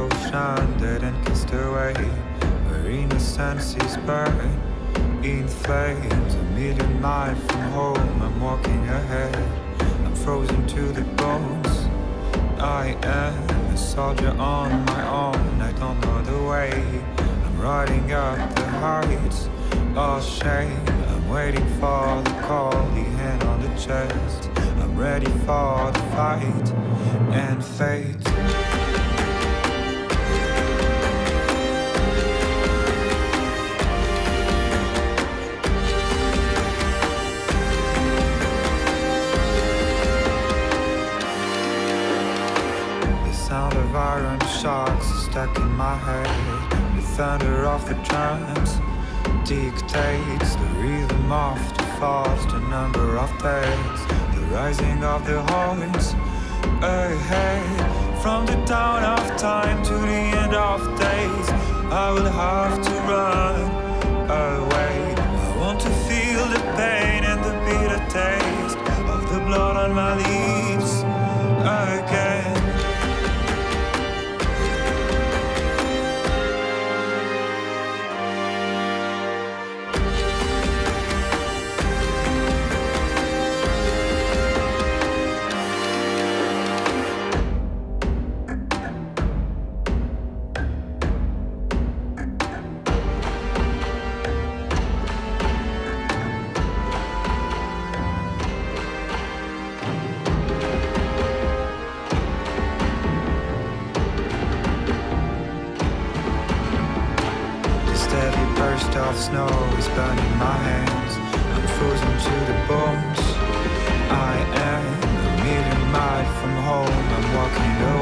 ocean dead and cast away, where innocence is burned in flames. A million miles from home, I'm walking ahead, I'm frozen to the bones. I am a soldier on my own, I don't know the way. I'm riding up the heights, all shame. I'm waiting for the call, the hand on the chest. I'm ready for the fight and fate. Sound of iron shocks stuck in my head. The thunder of the drums dictates the rhythm of the falls, the number of days, the rising of the horns ahead. From the dawn of time to the end of days, I will have to run away. I want to feel the pain and the bitter taste of the blood on my lips again. Burst of snow is burning my hands, I'm frozen to the bones. I am a million miles from home, I'm walking away.